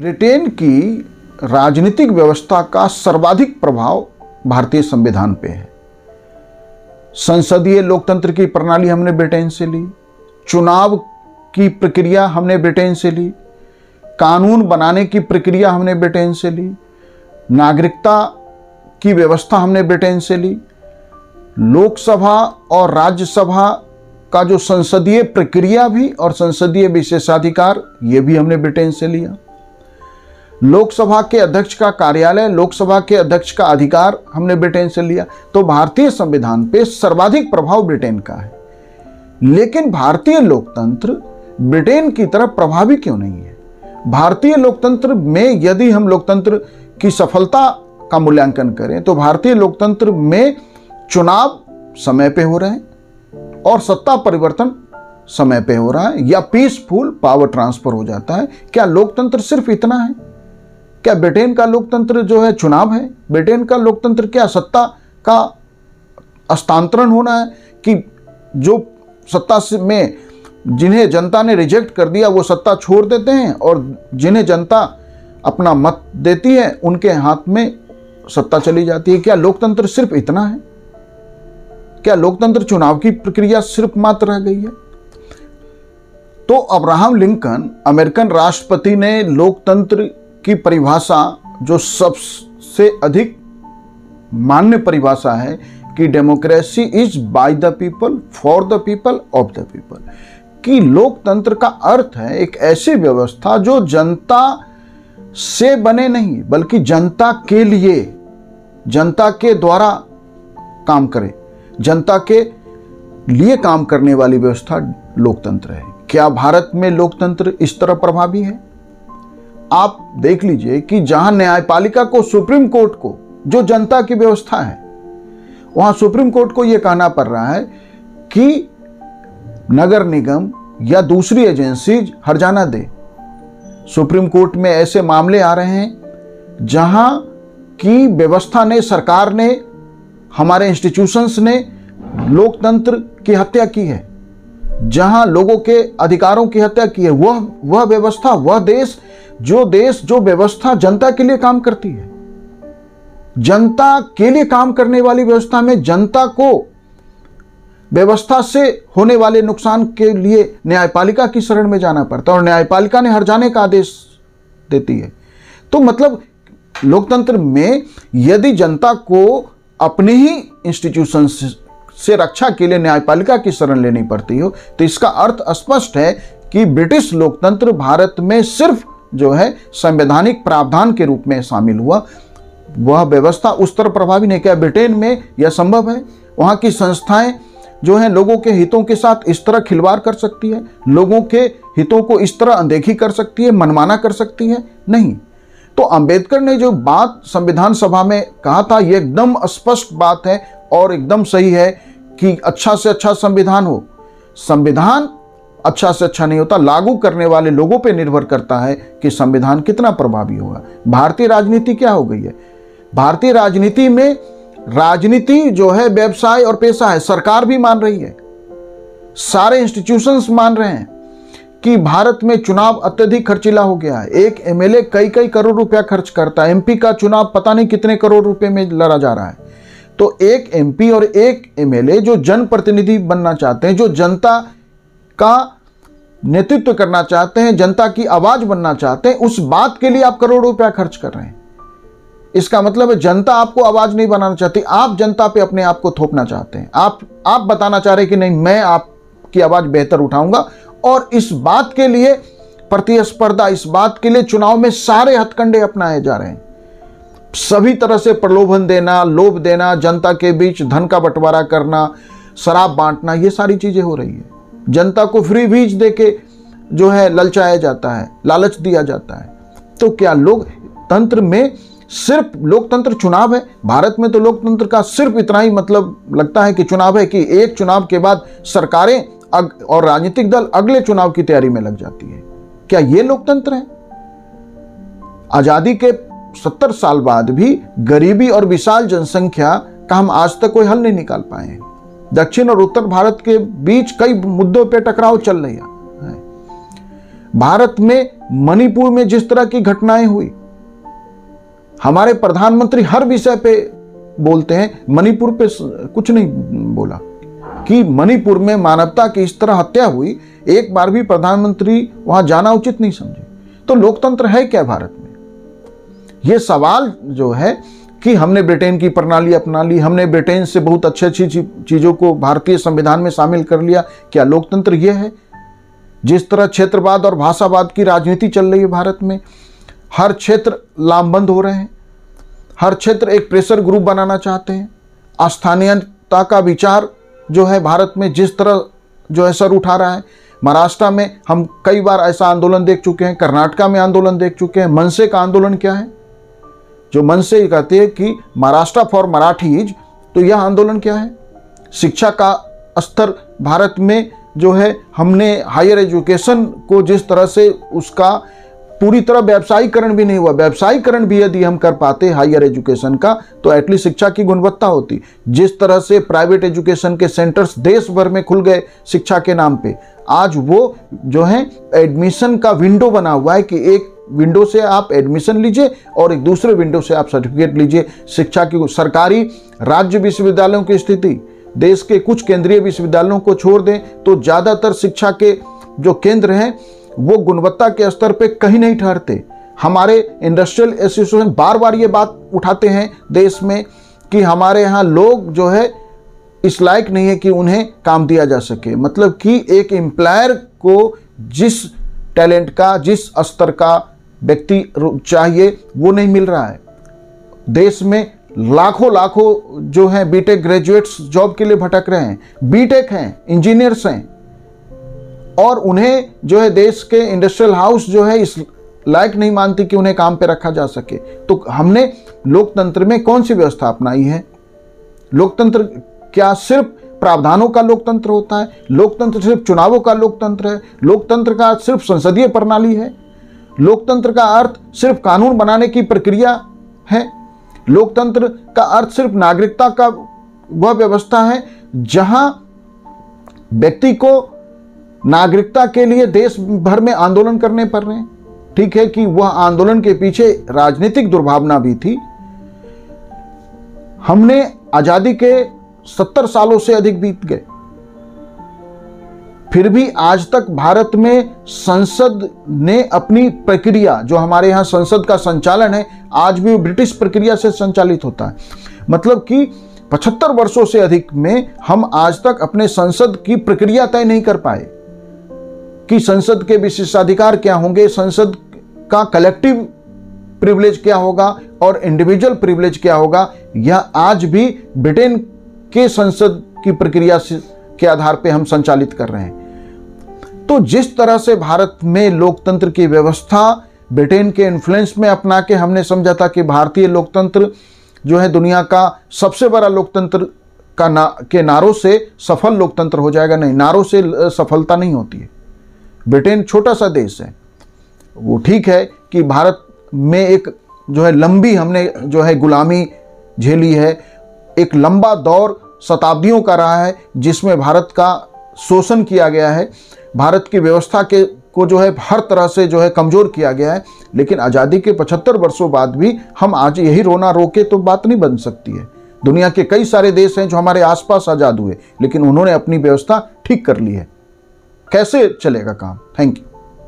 Britain की राजनीतिक व्यवस्था का सर्वाधिक प्रभाव भारतीय संविधान पे है। संसदीय लोकतंत्र की प्रणाली हमने ब्रिटेन से ली, चुनाव की प्रक्रिया हमने ब्रिटेन से ली, कानून बनाने की प्रक्रिया हमने ब्रिटेन से ली, नागरिकता की व्यवस्था हमने ब्रिटेन से ली, लोकसभा और राज्यसभा का जो संसदीय प्रक्रिया भी और संसदीय विशेषाधिकार ये भी हमने ब्रिटेन से लिया। लोकसभा के अध्यक्ष का कार्यालय, लोकसभा के अध्यक्ष का अधिकार हमने ब्रिटेन से लिया। तो भारतीय संविधान पे सर्वाधिक प्रभाव ब्रिटेन का है। लेकिन भारतीय लोकतंत्र ब्रिटेन की तरह प्रभावी क्यों नहीं है? भारतीय लोकतंत्र में यदि हम लोकतंत्र की सफलता का मूल्यांकन करें तो भारतीय लोकतंत्र में चुनाव समय पे हो रहे हैं और सत्ता परिवर्तन समय पे हो रहा है या पीसफुल पावर ट्रांसफर हो जाता है। क्या लोकतंत्र सिर्फ इतना है? क्या ब्रिटेन का लोकतंत्र जो है चुनाव है? ब्रिटेन का लोकतंत्र क्या सत्ता का हस्तांतरण होना है कि जो सत्ता में जिन्हें जनता ने रिजेक्ट कर दिया वो सत्ता छोड़ देते हैं और जिन्हें जनता अपना मत देती है उनके हाथ में सत्ता चली जाती है? क्या लोकतंत्र सिर्फ इतना है? क्या लोकतंत्र चुनाव की प्रक्रिया सिर्फ मात्र रह गई है? तो अब्राहम लिंकन अमेरिकन राष्ट्रपति ने लोकतंत्र की परिभाषा जो सबसे अधिक मान्य परिभाषा है कि democracy is by the people for the people of the people, कि लोकतंत्र का अर्थ है एक ऐसी व्यवस्था जो जनता से बने नहीं बल्कि जनता के लिए, जनता के द्वारा काम करे, जनता के लिए काम करने वाली व्यवस्था लोकतंत्र है। क्या भारत में लोकतंत्र इस तरह प्रभावी है? आप देख लीजिए कि जहां न्यायपालिका को, सुप्रीम कोर्ट को, जो जनता की व्यवस्था है, वहां सुप्रीम कोर्ट को यह कहना पड़ रहा है कि नगर निगम या दूसरी एजेंसी हर्जाना दे। सुप्रीम कोर्ट में ऐसे मामले आ रहे हैं जहां की व्यवस्था ने, सरकार ने, हमारे इंस्टीट्यूशंस ने लोकतंत्र की हत्या की है, जहां लोगों के अधिकारों की हत्या की है। वह व्यवस्था, वह देश जो व्यवस्था जनता के लिए काम करती है, जनता के लिए काम करने वाली व्यवस्था में जनता को व्यवस्था से होने वाले नुकसान के लिए न्यायपालिका की शरण में जाना पड़ता है और न्यायपालिका ने हर्जाने का आदेश देती है। तो मतलब लोकतंत्र में यदि जनता को अपने ही इंस्टीट्यूशन से रक्षा के लिए न्यायपालिका की शरण लेनी पड़ती हो तो इसका अर्थ स्पष्ट है कि ब्रिटिश लोकतंत्र भारत में सिर्फ जो है संवैधानिक प्रावधान के रूप में शामिल हुआ, वह व्यवस्था उस तरह प्रभावी नहीं। क्या ब्रिटेन में यह संभव है? वहाँ की संस्थाएं जो हैं लोगों के हितों के साथ इस तरह खिलवाड़ कर सकती है, लोगों के हितों को इस तरह अनदेखी कर सकती है, मनमाना कर सकती है? नहीं। तो अंबेडकर ने जो बात संविधान सभा में कहा था ये एकदम स्पष्ट बात है और एकदम सही है कि अच्छा से अच्छा संविधान हो। संविधान अच्छा से अच्छा नहीं होता, लागू करने वाले लोगों पे निर्भर करता है कि संविधान कितना प्रभावी होगा। भारतीय राजनीति क्या हो गई है? भारतीय राजनीति में राजनीति जो है व्यवसाय और पेशा है। सरकार भी मान रही है, सारे इंस्टीट्यूशंस मान रहे हैं कि भारत में चुनाव अत्यधिक खर्चीला हो गया है। एक एमएलए कई करोड़ रुपया खर्च करता है। एमपी का चुनाव पता नहीं कितने करोड़ रुपए में लड़ा जा रहा है। तो एक एमपी और एक एमएलए जो जनप्रतिनिधि बनना चाहते हैं, जो जनता का नेतृत्व करना चाहते हैं, जनता की आवाज बनना चाहते हैं, उस बात के लिए आप करोड़ों रुपया खर्च कर रहे हैं। इसका मतलब है जनता आपको आवाज नहीं बनाना चाहती, आप जनता पे अपने आप को थोपना चाहते हैं। आप बताना चाह रहे हैं कि नहीं, मैं आपकी आवाज बेहतर उठाऊंगा और इस बात के लिए प्रतिस्पर्धा, इस बात के लिए चुनाव में सारे हथकंडे अपनाए जा रहे हैं। सभी तरह से प्रलोभन देना, लोभ देना, जनता के बीच धन का बंटवारा करना, शराब बांटना, ये सारी चीजें हो रही है। जनता को फ्री बीज देके जो है ललचाया जाता है, लालच दिया जाता है। तो क्या लोकतंत्र में सिर्फ लोकतंत्र चुनाव है? भारत में तो लोकतंत्र का सिर्फ इतना ही मतलब लगता है कि चुनाव है कि एक चुनाव के बाद सरकारें और राजनीतिक दल अगले चुनाव की तैयारी में लग जाती है। क्या ये लोकतंत्र है? आजादी के 70 साल बाद भी गरीबी और विशाल जनसंख्या का हम आज तक कोई हल नहीं निकाल पाए हैं। दक्षिण और उत्तर भारत के बीच कई मुद्दों पर टकराव चल रही है। भारत में मणिपुर में जिस तरह की घटनाएं हुई, हमारे प्रधानमंत्री हर विषय पे बोलते हैं, मणिपुर पे कुछ नहीं बोला कि मणिपुर में मानवता की इस तरह हत्या हुई, एक बार भी प्रधानमंत्री वहां जाना उचित नहीं समझे। तो लोकतंत्र है क्या भारत में? यह सवाल जो है कि हमने ब्रिटेन की प्रणाली अपना ली, हमने ब्रिटेन से बहुत अच्छी चीजों को भारतीय संविधान में शामिल कर लिया, क्या लोकतंत्र यह है? जिस तरह क्षेत्रवाद और भाषावाद की राजनीति चल रही है भारत में, हर क्षेत्र लामबंद हो रहे हैं, हर क्षेत्र एक प्रेशर ग्रुप बनाना चाहते हैं। स्थानीयता का विचार जो है भारत में जिस तरह जो है सर उठा रहा है, महाराष्ट्र में हम कई बार ऐसा आंदोलन देख चुके हैं, कर्नाटक में आंदोलन देख चुके हैं। मनसे का आंदोलन क्या है? जो मनसे कहते हैं कि महाराष्ट्र फॉर मराठीज, तो यह आंदोलन क्या है? शिक्षा का स्तर भारत में जो है, हमने हायर एजुकेशन को जिस तरह से उसका पूरी तरह व्यवसायीकरण भी नहीं हुआ, व्यवसायीकरण भी यदि हम कर पाते हायर एजुकेशन का, तो एटलीस्ट शिक्षा की गुणवत्ता होती। जिस तरह से प्राइवेट एजुकेशन के सेंटर्स देश भर में खुल गए शिक्षा के नाम पे, आज वो जो है एडमिशन का विंडो बना हुआ है कि एक विंडो से आप एडमिशन लीजिए और एक दूसरे विंडो से आप सर्टिफिकेट लीजिए। शिक्षा की सरकारी राज्य विश्वविद्यालयों की स्थिति, देश के कुछ केंद्रीय विश्वविद्यालयों को छोड़ दें तो ज़्यादातर शिक्षा के जो केंद्र हैं वो गुणवत्ता के स्तर पे कहीं नहीं ठहरते। हमारे इंडस्ट्रियल एसोसिएशन बार बार ये बात उठाते हैं देश में कि हमारे यहाँ लोग जो है इस लायक नहीं है कि उन्हें काम दिया जा सके। मतलब कि एक एम्प्लॉयर को जिस टैलेंट का, जिस स्तर का व्यक्ति चाहिए वो नहीं मिल रहा है। देश में लाखों जो हैं बीटेक ग्रेजुएट्स जॉब के लिए भटक रहे हैं, बीटेक हैं, इंजीनियर्स हैं, और उन्हें जो है देश के इंडस्ट्रियल हाउस जो है इस लायक नहीं मानती कि उन्हें काम पे रखा जा सके। तो हमने लोकतंत्र में कौन सी व्यवस्था अपनाई है? लोकतंत्र क्या सिर्फ प्रावधानों का लोकतंत्र होता है? लोकतंत्र सिर्फ चुनावों का लोकतंत्र है? लोकतंत्र का अर्थ सिर्फ संसदीय प्रणाली है? लोकतंत्र का अर्थ सिर्फ कानून बनाने की प्रक्रिया है? लोकतंत्र का अर्थ सिर्फ नागरिकता का वह व्यवस्था है जहां व्यक्ति को नागरिकता के लिए देश भर में आंदोलन करने पड़ रहे हैं? ठीक है कि वह आंदोलन के पीछे राजनीतिक दुर्भावना भी थी। हमने आजादी के 70 सालों से अधिक बीत गए, फिर भी आज तक भारत में संसद ने अपनी प्रक्रिया, जो हमारे यहां संसद का संचालन है, आज भी ब्रिटिश प्रक्रिया से संचालित होता है। मतलब कि 75 वर्षों से अधिक में हम आज तक अपने संसद की प्रक्रिया तय नहीं कर पाए कि संसद के विशेषाधिकार क्या होंगे, संसद का कलेक्टिव प्रिविलेज क्या होगा और इंडिविजुअल प्रिविलेज क्या होगा। यह आज भी ब्रिटेन के संसद की प्रक्रिया के आधार पर हम संचालित कर रहे हैं। तो जिस तरह से भारत में लोकतंत्र की व्यवस्था ब्रिटेन के इन्फ्लुएंस में अपना के हमने समझा था कि भारतीय लोकतंत्र जो है दुनिया का सबसे बड़ा लोकतंत्र के नारों से सफल लोकतंत्र हो जाएगा, नहीं, नारों से सफलता नहीं होती है। ब्रिटेन छोटा सा देश है, वो ठीक है कि भारत में एक जो है लंबी हमने जो है गुलामी झेली है, एक लंबा दौर शताब्दियों का रहा है जिसमें भारत का शोषण किया गया है, भारत की व्यवस्था को जो है हर तरह से जो है कमज़ोर किया गया है। लेकिन आज़ादी के 75 वर्षों बाद भी हम आज यही रोना रोके तो बात नहीं बन सकती है। दुनिया के कई सारे देश हैं जो हमारे आसपास आज़ाद हुए, लेकिन उन्होंने अपनी व्यवस्था ठीक कर ली है। कैसे चलेगा काम? Thank you.